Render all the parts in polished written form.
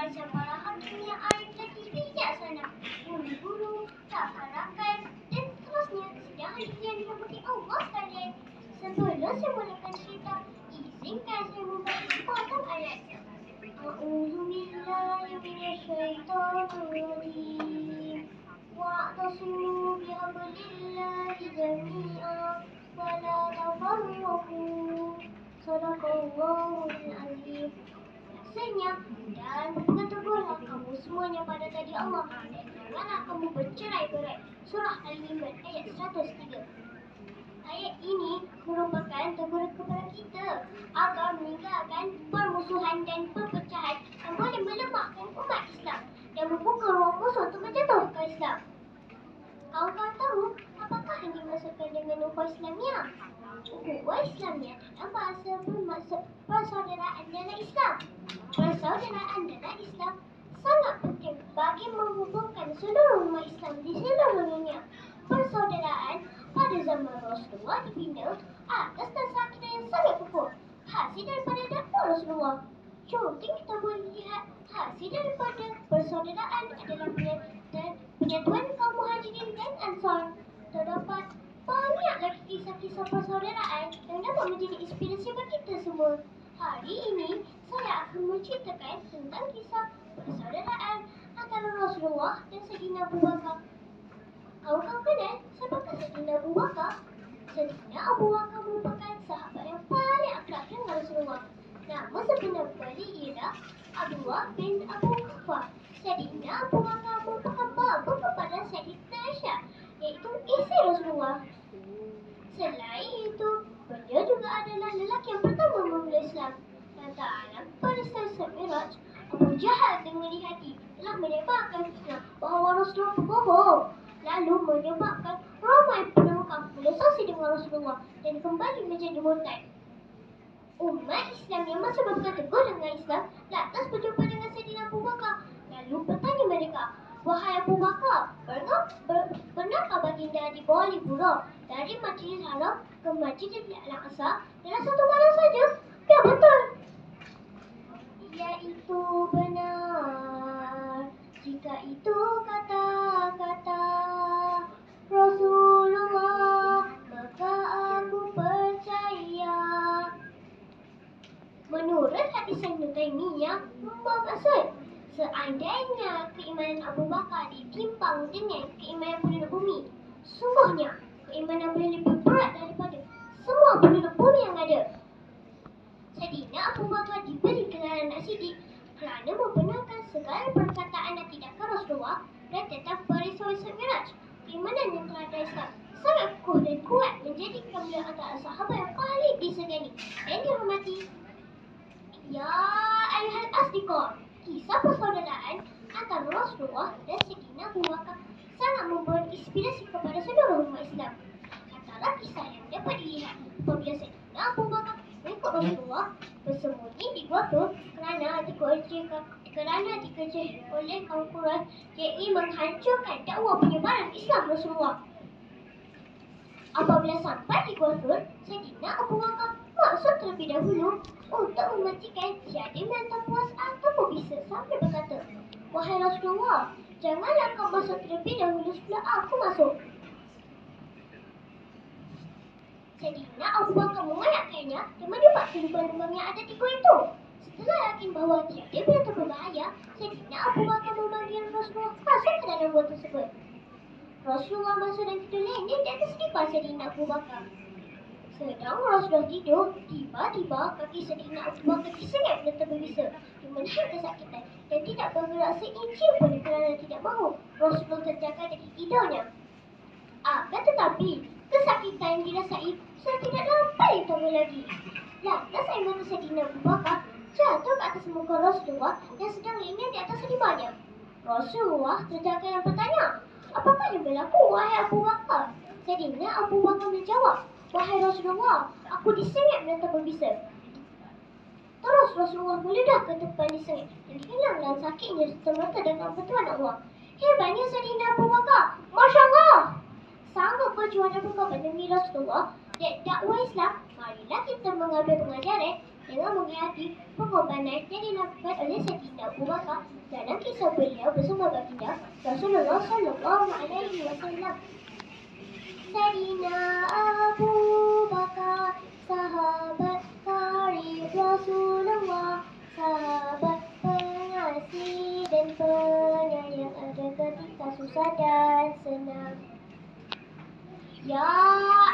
Baca para hakimnya Arif lagi bijaksana, guru-guru, rakan-rakan, dan seterusnya. Sedang hadisnya dirahmati Allah sekalian. Sebelum saya mulakan cerita, izinkan saya membaca sepotong ayat. A'udzubillahi minasyaitonirrajim. Wa'tasimu bihablillahi jami'an wa la tafarraqu. Shadaqallahul azim. Maksudnya, dan berpegang teguhlah kamu semuanya pada tadi Allah, dan janganlah kamu bercerai-berai. Surah Al-Imran ayat 103. Ayat ini merupakan teguran kepada kita agar meninggalkan permusuhan dan perpecahan yang boleh melemahkan umat Islam dan membuka ruang musuh untuk menjatuhkan Islam. Kawan-kawan tahu apakah yang dimaksudkan dengan ukhuwah Islamiyah? Ukhuwah Islamiyah dalam bahasa bermaksud persaudaraan dalam Islam. Persaudaraan dalam Islam sangat penting bagi menghubungkan seluruh umat Islam di seluruh dunia. Persaudaraan pada zaman Rasulullah dibina atas dasar akidah yang sangat kukuh, hasil daripada dakwah Rasulullah. Contoh kita boleh lihat hasil daripada persaudaraan adalah penyatuan kaum Muhajirin dan Ansar. Terdapat banyak lagi kisah-kisah persaudaraan yang dapat menjadi inspirasi bagi kita semua. Hari ini saya akan menceritakan tentang kisah persaudaraan antara Rasulullah dan Sayyidina Abu Bakar. Kawan-kawan kenal siapakah Sayyidina Abu Bakar? Sayyidina Abu Bakar merupakan sahabat yang paling akrab dengan Rasulullah. Nama sebenar beliau ialah Abdullah bin Abu Quhafa. Sayyidina Abu Bakar merupakan bapa kepada Sayyidatina Aisyah, iaitu isteri Rasulullah. Selain itu, beliau juga adalah lelaki yang pertama memeluk Islam. Dan dalam peristiwa Mi'raj, Abu Jahal dengan hati telah menyebarkan fitnah bahawa Rasulullah berbohong, lalu menyebabkan ramai penangkap berasasi dengan Rasulullah dan kembali menjadi murtad. Umat Islam yang masih berpegang teguh dengan Islam lantas berjumpa dengan Sayyidina Abu Bakar, lalu bertanya mereka, "Wahai Abu Bakar, pernahkah baginda dibawa liburan dari Masjidil Haram ke Masjidil Al-Aqsa dalam satu malam saja?" Ya, betul. Ya, itu benar. Jika itu kata-kata Rasulullah, maka aku percaya. Menurut hadis Ibnu Taimiyah bermaksud, seandainya keimanan Abu Bakar ditimbang dengan keimanan penduduk bumi, sungguhnya keimanan beliau lebih berat daripada semua penduduk bumi yang ada. Sayyidina Abu Bakar diberi gelaran As-Siddiq kerana membenarkan segala perkataan dan tindakan Rasulullah dan tentang peristiwa Mi'raj. Keimanan yang terhadap Islam sangat kukuh dan kuat menjadikan beliau antara sahabat yang paling disegani dan dihormati. Ya ayuhal asdiqah, kisah persaudaraan antara Rasulullah dan Sayyidina Abu Bakar sangat memberi inspirasi kepada seluruh umat Islam. Antara kisah yang dapat dilihat apabila Sayyidina Abu Bakar mengikut Rasulullah bersembunyi di gua Tur kerana dikejar oleh kaum Quraisy yang ingin menghancurkan dakwah penyebaran Islam Rasulullah. Apabila sampai di gua Tur, Sayyidina Abu Bakar maksud terlebih dahulu untuk memastikan tiada menentang puas atau berbisa sambil berkata, "Wahai Rasulullah, janganlah kau masuk terlebih dahulu sebelum aku masuk." Sayyidina Abu Bakar mengalahkannya dan menyebabkan lubang-lubang yang ada di gua itu. Setelah yakin bahawa tiada benda berbahaya, Sayyidina Abu Bakar memanggil Rasulullah masuk ke dalam gua tersebut. Rasulullah masuk dan tidur lenyap di atas lipas Sayyidina Abu Bakar. Sedang Rasulullah tidur, tiba-tiba kaki Sayyidina Abu Bakar disengat dan terbisa. Dia menahan kesakitan dan tidak bergerak seinci pun kerana tidak mahu Rasulullah terjaga dari tidurnya. Akan tetapi, kesakitan yang dirasai sudah tidak dapat ditunggu lagi. Lantas air mata Sayyidina Abu Bakar jatuh ke atas muka Rasulullah yang sedang lenyap di atas limanya. Rasulullah terjaga dan bertanya, "Apakah yang berlaku, wahai Abu Bakar?" Sayyidina Abu Bakar menjawab, "Wahai Rasulullah, aku disengat dan terbisa." Terus Rasulullah meledah ke depan disengat dan hilang dalam sakitnya serta-merta dengan bantuan Allah. Hebatnya Sayyidina Abu Bakar, Masya Allah! Sanggup berjuang dan berkorban demi Rasulullah dan dakwah Islam. Marilah kita mengambil pengajaran Dengan menghayati pengorbanan yang dilakukan oleh Sayyidina Abu Bakar dalam kisah beliau bersama baginda Rasulullah Sallallahu Alaihi Wasallam. Sayyidina Abu Bakar, sahabat karib Rasulullah, sahabat pengasih dan penyayang ada ketika susah dan senang. Ya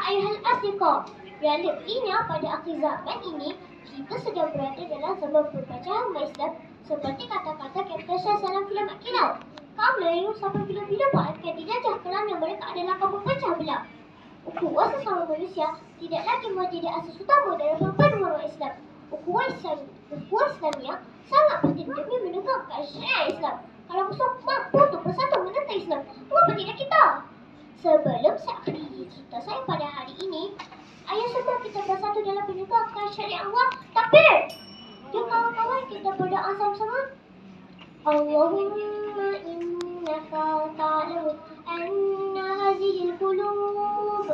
ayuhal asyiqa, yang lebihnya pada akhir zaman ini kita sedang berada dalam zaman perpecahan umat Islam seperti kata-kata Kapten Shah dalam filem Kilau. Kaum Melayu sampai bila-bila akan dijajah kerana mereka adalah kaum pemecah belah. Ukhuwah sesama manusia tidak lagi menjadi asas utama dalam perpaduan umat Islam. Ukhuwah Islamiyah sangat penting demi menegakkan syariat Islam. Kalau musuh mampu untuk bersatu menentang Islam, mengapa tidak kita? Sebelum saya akhiri cerita saya pada hari ini, ayo semua kita bersatu dalam menegakkan syariat Allah. Takbir! Jom kawan-kawan kita berdoa sama-sama. Allahumma innaka ta'lamu anna hazihil qulub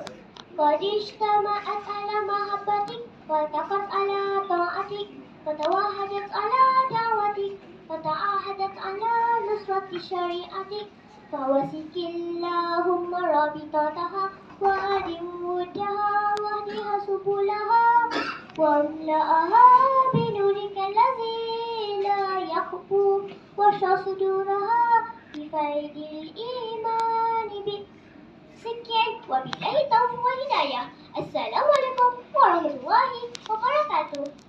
qad ijtama'at ala mahabbatik wa taqat ala ta'atik wa tawahadat ala da'watik wa ta'ahadat ala nusrati syariatik فوسك اللهم رابطتها وأدم ودها واهدها سبلها واملأها بنورك الذي لا يخفو واشرح صدورها بفيض الإيمان بك. Sekian, wabillahi taufiq wal hidayah. Assalamualaikum warahmatullahi wabarakatuh.